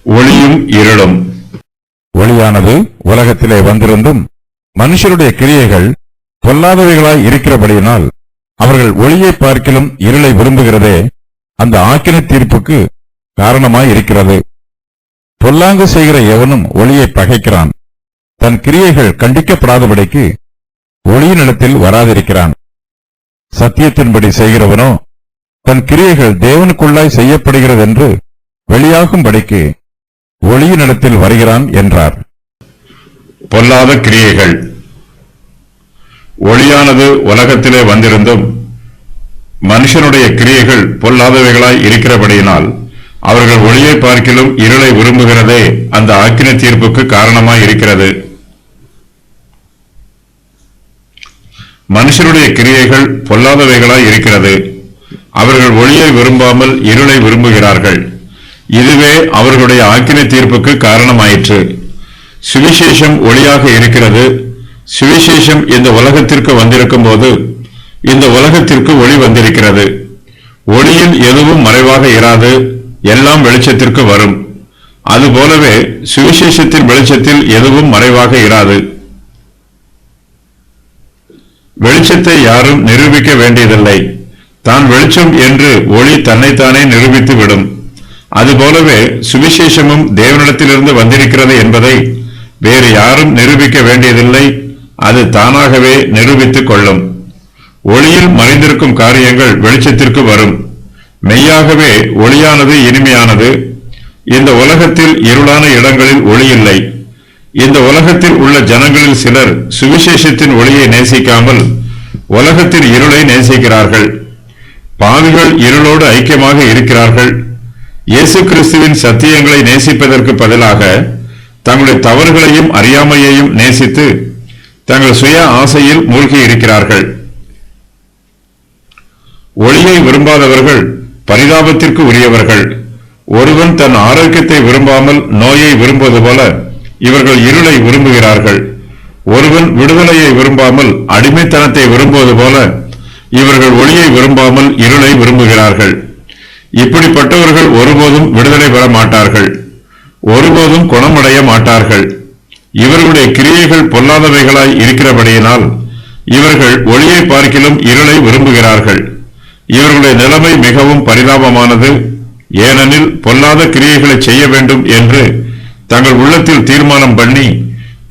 ஒளியும் இருளும். ஒளியானது உலகத்திலே வந்திருந்தும் மனுஷருடைய கிரியைகள் பொல்லாதவைகளாய் இருக்கிறபடியினால் அவர்கள் ஒளியை பார்க்கிலும் இருளை விரும்புகிறதே அந்த ஆக்கினை தீர்ப்புக்கு காரணமாய் இருக்கிறது. பொல்லாங்கு செய்கிற எவனும் ஒளியை பகைக்கிறான், தன் கிரியைகள் கண்டிக்கப்படாதபடிக்கு ஒளியினிடத்தில் வராதிருக்கிறான். சத்தியத்தின்படி செய்கிறவனோ தன் கிரியைகள் தேவனுக்குள்ளாய் செய்யப்படுகிறதென்று வெளியாகும்படிக்கு ஒளியினிடத்தில் வருகிறான் என்றார். பொல்லாத கிரியைகள். ஒளியானது உலகத்திலே வந்திருந்தும் மனுஷனுடைய கிரியைகள் பொல்லாதவைகளாய் இருக்கிறபடியினால் அவர்கள் ஒளியை பார்க்கிலும் இருளை விரும்புகிறதே அந்த ஆக்கினை தீர்ப்புக்கு காரணமாய் இருக்கிறது. மனுஷருடைய கிரியைகள் பொல்லாதவைகளாய் இருக்கிறது. அவர்கள் ஒளியை விரும்பாமல் இருளை விரும்புகிறார்கள். இதுவே அவர்களுடைய ஆக்கினை தீர்ப்புக்கு காரணமாயிற்று. சுவிசேஷம் ஒளியாக இருக்கிறது. சுவிசேஷம் இந்த உலகத்திற்கு வந்திருக்கும் போது இந்த உலகத்திற்கு ஒளி வந்திருக்கிறது. ஒளியில் எதுவும் மறைவாக இராது, எல்லாம் வெளிச்சத்திற்கு வரும். அதுபோலவே சுவிசேஷத்தின் வெளிச்சத்தில் எதுவும் மறைவாக இராது. வெளிச்சத்தை யாரும் நிரூபிக்க வேண்டியதில்லை. தான் வெளிச்சம் என்று ஒளி தன்னைத்தானே நிரூபித்து விடும். அதுபோலவே சுவிசேஷமும் தேவனிடத்திலிருந்து வந்திருக்கிறது என்பதை வேறு யாரும் நிரூபிக்க வேண்டியதில்லை. அது தானாகவே நிரூபித்துக் கொள்ளும். ஒளியில் மறைந்திருக்கும் காரியங்கள் வெளிச்சத்திற்கு வரும். மெய்யாகவே ஒளியானது இனிமையானது. இந்த உலகத்தில் இருளான இடங்களில் ஒளி இல்லை. இந்த உலகத்தில் உள்ள ஜனங்களில் சிலர் சுவிசேஷத்தின் ஒளியை நேசிக்காமல் உலகத்தின் இருளை நேசிக்கிறார்கள். பாவிகள் இருளோடு ஐக்கியமாக இருக்கிறார்கள். இயேசு கிறிஸ்துவின் சத்தியங்களை நேசிப்பதற்கு பதிலாக தங்களுடைய தவறுகளையும் அறியாமையையும் நேசித்து தங்கள் சுய ஆசையில் மூழ்கி இருக்கிறார்கள். ஒளியை விரும்பாதவர்கள் பரிதாபத்திற்கு உரியவர்கள். ஒருவன் தன் ஆரோக்கியத்தை விரும்பாமல் நோயை விரும்புவது போல இவர்கள் இருளை விரும்புகிறார்கள். ஒருவன் விடுதலையை விரும்பாமல் அடிமைத்தனத்தை விரும்புவது போல இவர்கள் ஒளியை விரும்பாமல் இருளை விரும்புகிறார்கள். இப்படிப்பட்டவர்கள் ஒருபோதும் விடுதலை பெற மாட்டார்கள், ஒருபோதும் குணமடைய மாட்டார்கள். இவர்களுடைய கிரியைகள் பொல்லாதவைகளாய் இருக்கிறபடியினால் இவர்கள் ஒளியை பார்க்கிலும் இருளை விரும்புகிறார்கள். இவர்களுடைய நிலைமை மிகவும் பரிதாபமானது. ஏனெனில் பொல்லாத கிரியைகளை செய்ய வேண்டும் என்று தங்கள் உள்ளத்தில் தீர்மானம் பண்ணி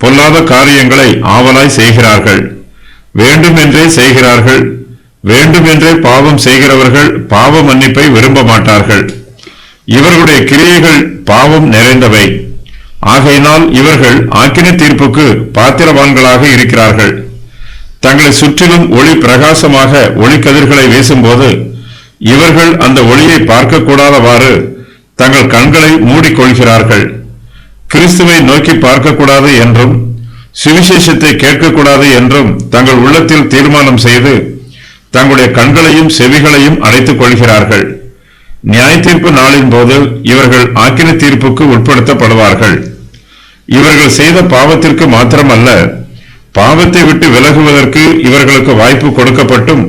பொல்லாத காரியங்களை ஆவலாய் செய்கிறார்கள். வேண்டுமென்றே செய்கிறார்கள். வேண்டுமென்றே பாவம் செய்கிறவர்கள் பாவ மன்னிப்பை விரும்ப மாட்டார்கள். இவர்களுடைய கிரியைகள் பாவம் நிறைந்தவை. ஆகையினால் இவர்கள் ஆக்கினை தீர்ப்புக்கு பாத்திரவான்களாக இருக்கிறார்கள். தங்களை சுற்றிலும் ஒளி பிரகாசமாக ஒளிக்கதிர்களை வீசும்போது இவர்கள் அந்த ஒளியை பார்க்கக்கூடாதவாறு தங்கள் கண்களை மூடிக்கொள்கிறார்கள். கிறிஸ்துவை நோக்கி பார்க்கக்கூடாது என்றும் சுவிசேஷத்தை கேட்கக்கூடாது என்றும் தங்கள் உள்ளத்தில் தீர்மானம் செய்து தங்களுடைய கண்களையும் செவிகளையும் அடைத்துக் கொள்கிறார்கள். நியாய தீர்ப்பு நாளின் போது இவர்கள் ஆக்கினை தீர்ப்புக்கு உட்படுத்தப்படுவார்கள். இவர்கள் செய்த பாவத்திற்கு மாத்திரமல்ல, பாவத்தை விட்டு விலகுவதற்கு இவர்களுக்கு வாய்ப்பு கொடுக்கப்பட்டும்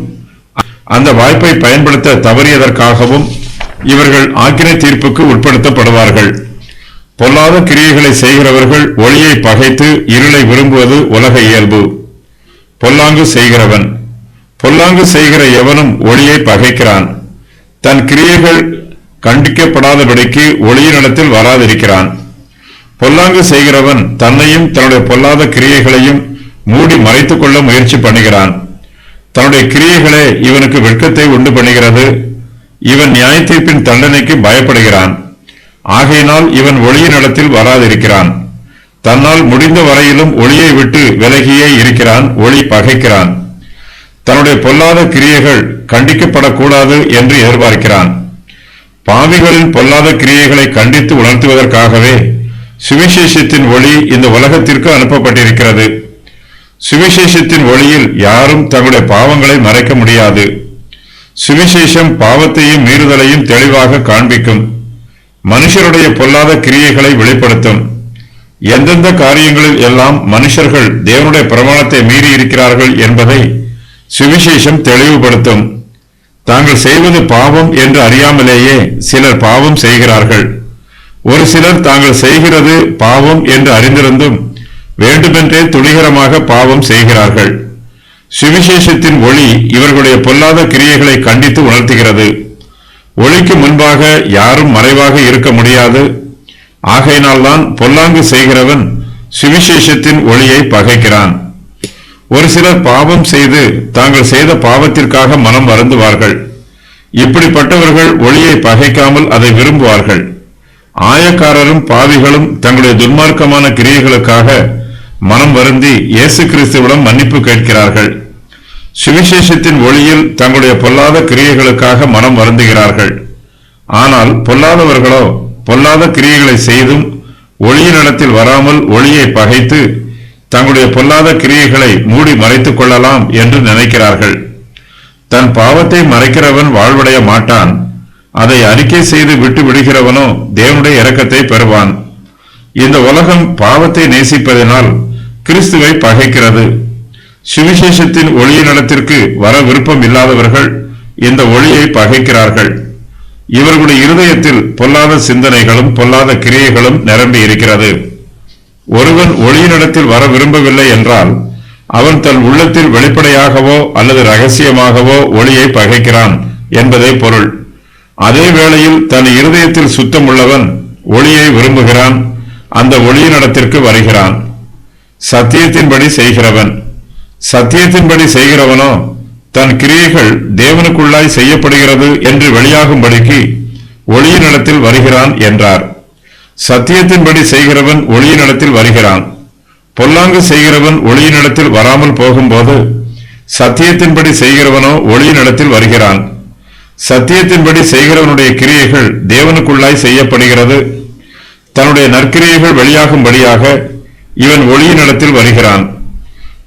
அந்த வாய்ப்பை பயன்படுத்த தவறியதற்காகவும் இவர்கள் ஆக்கினை தீர்ப்புக்கு உட்படுத்தப்படுவார்கள். பொல்லாத கிரியைகளை செய்கிறவர்கள் ஒளியை பகைத்து இருளை விரும்புவது உலக இயல்பு. பொல்லாங்கு செய்கிறவன். பொல்லாங்கு செய்கிற எவனும் ஒளியை பகைக்கிறான், தன் கிரியைகள் கண்டிக்கப்படாதபடிக்கு ஒளியினிடத்தில் வராதிருக்கிறான். பொல்லாங்கு செய்கிறவன் தன்னையும் தன்னுடைய பொல்லாத கிரியைகளையும் மூடி மறைத்துக் கொள்ள முயற்சி பண்ணுகிறான். தன்னுடைய கிரியைகளே இவனுக்கு வெட்கத்தை உண்டு பண்ணுகிறது. இவன் நியாய தீர்ப்பின் தண்டனைக்கு பயப்படுகிறான். ஆகையினால் இவன் ஒளியினிடத்தில் வராதிருக்கிறான். தன்னால் முடிந்த வரையிலும் ஒளியை விட்டு விலகியே இருக்கிறான். ஒளி பகைக்கிறான். தன்னுடைய பொல்லாத கிரியைகள் கண்டிக்கப்படக்கூடாது என்று எதிர்பார்க்கிறான். பாவிகளின் பொல்லாத கிரியைகளை கண்டித்து உணர்த்துவதற்காகவே சுவிசேஷத்தின் ஒளி இந்த உலகத்திற்கு அனுப்பப்பட்டிருக்கிறது. சுவிசேஷத்தின் ஒளியில் யாரும் தங்களுடைய பாவங்களை மறைக்க முடியாது. சுவிசேஷம் பாவத்தையும் மீறுதலையும் தெளிவாக காண்பிக்கும். மனுஷருடைய பொல்லாத கிரியைகளை வெளிப்படுத்தும். எந்தெந்த காரியங்களில் எல்லாம் மனுஷர்கள் தேவனுடைய பிரமாணத்தை மீறி இருக்கிறார்கள் என்பதை சுவிசேஷம் தெளிவுபடுத்தும். தாங்கள் செய்வது பாவம் என்று அறியாமலேயே சிலர் பாவம் செய்கிறார்கள். ஒரு சிலர் தாங்கள் செய்கிறது பாவம் என்று அறிந்திருந்தும் வேண்டுமென்றே துணிகரமாக பாவம் செய்கிறார்கள். சுவிசேஷத்தின் ஒளி இவர்களுடைய பொல்லாத கிரியைகளை கண்டித்து உணர்த்துகிறது. ஒளிக்கு முன்பாக யாரும் மறைவாக இருக்க முடியாது. ஆகையினால்தான் பொல்லாங்கு செய்கிறவன் சுவிசேஷத்தின் ஒளியை பகைக்கிறான். ஒரு சிலர் பாவம் செய்து தாங்கள் செய்த பாவத்திற்காக மனம் வருந்துவார்கள். இப்படிப்பட்டவர்கள் ஒளியை பகைக்காமல் அதை விரும்புவார்கள். ஆயக்காரரும் பாவிகளும் தங்களுடைய துன்மார்க்கமான கிரியைகளுக்காக மனம் வருந்தி இயேசு கிறிஸ்துவிடம் மன்னிப்பு கேட்கிறார்கள். சுவிசேஷத்தின் ஒளியில் தங்களுடைய பொல்லாத கிரியைகளுக்காக மனம் வருந்துகிறார்கள். ஆனால் பொல்லாதவர்களோ பொல்லாத கிரியைகளை செய்தும் ஒளியினிடத்தில் வராமல் ஒளியை பகைத்து தங்களுடைய பொல்லாத கிரியைகளை மூடி மறைத்துக் கொள்ளலாம் என்று நினைக்கிறார்கள். தன் பாவத்தை மறைக்கிறவன் வாழ்வடைய மாட்டான். அதை அறிக்கை செய்து விட்டு விடுகிறவனோ தேவனுடைய இரக்கத்தை பெறுவான். இந்த உலகம் பாவத்தை நேசிப்பதனால் கிறிஸ்துவை பகைக்கிறது. சுவிசேஷத்தின் ஒளியினிடத்திற்கு வர விருப்பம் இல்லாதவர்கள் இந்த ஒளியை பகைக்கிறார்கள். இவர்களுடைய இருதயத்தில் பொல்லாத சிந்தனைகளும் பொல்லாத கிரியைகளும் நிரம்பி இருக்கிறது. ஒருவன் ஒளியினிடத்தில் வர விரும்பவில்லை என்றால் அவன் தன் உள்ளத்தில் வெளிப்படையாகவோ அல்லது ரகசியமாகவோ ஒளியை பகைக்கிறான் என்பதே பொருள். அதே வேளையில் தன் இருதயத்தில் சுத்தம் உள்ளவன் ஒளியை விரும்புகிறான். அந்த ஒளியினிடத்திற்கு வருகிறான். சத்தியத்தின்படி செய்கிறவன் சத்தியத்தின்படி செய்கிறவனோ தன் கிரியைகள் தேவனுக்குள்ளாய் செய்யப்படுகிறது என்று வெளியாகும்படிக்கு ஒளியினிடத்தில் வருகிறான் என்றார். சத்தியத்தின்படி செய்கிறவன் ஒளியினிடத்தில் வருகிறான். பொல்லாங்கு செய்கிறவன் ஒளியினிடத்தில் வராமல் போகும்போது சத்தியத்தின்படி செய்கிறவனோ ஒளியினிடத்தில் வருகிறான். சத்தியத்தின்படி செய்கிறவனுடைய கிரியைகள் தேவனுக்குள்ளாய் செய்யப்படுகிறது. தன்னுடைய நற்கிரியைகள் வெளியாகும்படியாக இவன் ஒளியினிடத்தில் வருகிறான்.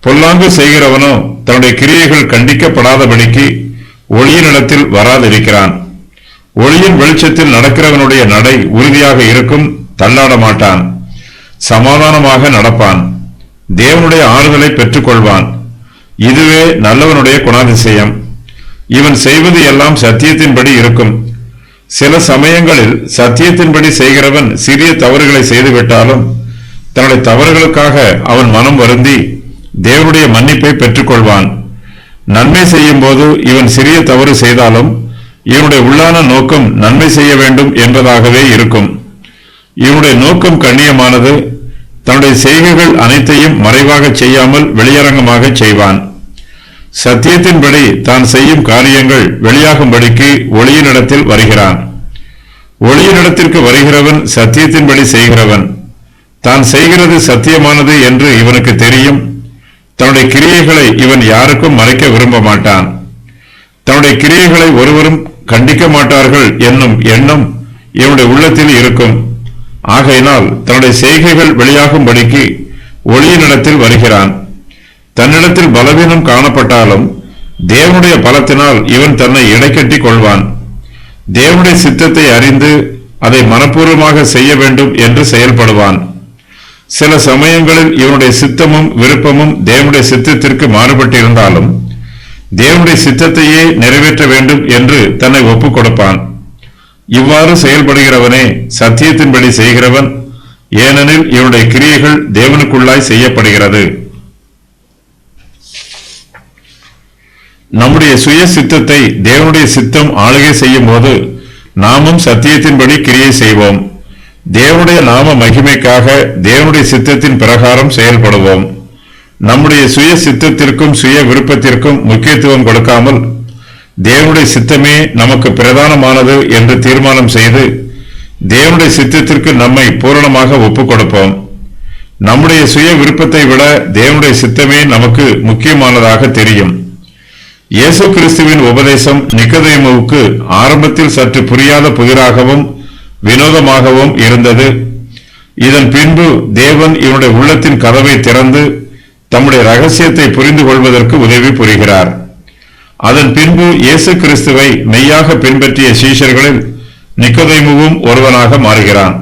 பொல்லாங்கு செய்கிறவனோ தன்னுடைய கிரியைகள் கண்டிக்கப்படாதபடிக்கு ஒளியினிடத்தில் வராதிருக்கிறான். ஒளியின் வெளிச்சத்தில் நடக்கிறவனுடைய நடை உறுதியாக இருக்கும், தள்ளாட மாட்டான், சமாதானமாக நடப்பான், தேவனுடைய ஆறுதலை பெற்றுக்கொள்வான். இதுவே நல்லவனுடைய குணாதிசயம். இவன் செய்வது எல்லாம் சத்தியத்தின்படி இருக்கும். சில சமயங்களில் சத்தியத்தின்படி செய்கிறவன் சிறிய தவறுகளை செய்துவிட்டாலும் தன்னுடைய தவறுகளுக்காக அவன் மனம் வருந்தி தேவனுடைய மன்னிப்பை பெற்றுக்கொள்வான். நன்மை செய்யும் போது இவன் சிறிய தவறு செய்தாலும் இவனுடைய உள்ளான நோக்கம் நன்மை செய்ய வேண்டும் என்பதாகவே இருக்கும். இவனுடைய நோக்கம் கண்ணியமானது. தன்னுடைய செய்கைகள் அனைத்தையும் மறைவாக செய்யாமல் வெளியரங்கமாக செய்வான். சத்தியத்தின்படி தான் செய்யும் காரியங்கள் வெளியாகும்படிக்கு ஒளியினிடத்தில் வருகிறான். ஒளியினிடத்திற்கு வருகிறவன் சத்தியத்தின்படி செய்கிறவன். தான் செய்கிறது சத்தியமானது என்று இவனுக்கு தெரியும். தன்னுடைய கிரியைகளை இவன் யாருக்கும் மறைக்க விரும்ப மாட்டான். தன்னுடைய கிரியைகளை ஒருவரும் கண்டிக்க மாட்டார்கள் என்னும் எண்ணம் இவனுடைய உள்ளத்தில் இருக்கும். ஆகையினால் தன்னுடைய செய்கைகள் வெளியாகும்படிக்கு ஒளியினிடத்தில் வருகிறான். தன்னிடத்தில் பலவீனம் காணப்பட்டாலும் தேவனுடைய பலத்தினால் இவன் தன்னை இடைக்கட்டிக் கொள்வான். தேவனுடைய சித்தத்தை அறிந்து அதை மனப்பூர்வமாக செய்ய வேண்டும் என்று செயல்படுவான். சில சமயங்களில் இவனுடைய சித்தமும் விருப்பமும் தேவனுடைய சித்தத்திற்கு மாறுபட்டிருந்தாலும் தேவனுடைய சித்தத்தையே நிறைவேற்ற வேண்டும் என்று தன்னை ஒப்புக் கொடுப்பான். இவ்வாறு செயல்படுகிறவனே சத்தியத்தின்படி செய்கிறவன். ஏனெனில் இவனுடைய கிரியைகள் தேவனுக்குள்ளாய் செய்யப்படுகிறது. நம்முடைய சுய சித்தத்தை தேவனுடைய சித்தம் ஆளுகை செய்யும் போது நாமும் சத்தியத்தின்படி கிரியை செய்வோம். தேவனுடைய நாம மகிமைக்காக தேவனுடைய சித்தத்தின் பிரகாரம் செயல்படுவோம். நம்முடைய சுய சித்தத்திற்கும் சுய விருப்பத்திற்கும் முக்கியத்துவம் கொடுக்காமல் தேவனுடைய சித்தமே நமக்கு பிரதானமானது என்று தீர்மானம் செய்து தேவனுடைய சித்தத்திற்கு நம்மை பூரணமாக ஒப்புக் கொடுப்போம். நம்முடைய சுய விருப்பத்தை விட தேவனுடைய சித்தமே நமக்கு முக்கியமானதாக தெரியும். இயேசு கிறிஸ்துவின் உபதேசம் நிக்கோதேமுவுக்கு ஆரம்பத்தில் சற்று புரியாத புதிராகவும் வினோதமாகவும் இருந்தது. இதன் பின்பு தேவன் இவனுடைய உள்ளத்தின் கதவை திறந்து தம்முடைய ரகசியத்தை புரிந்து கொள்வதற்கு உதவி புரிகிறார். அதன் பின்பு இயேசு கிறிஸ்துவை மெய்யாக பின்பற்றிய சீஷர்களில் நிக்கோதேமுவும் ஒருவனாக மாறுகிறான்.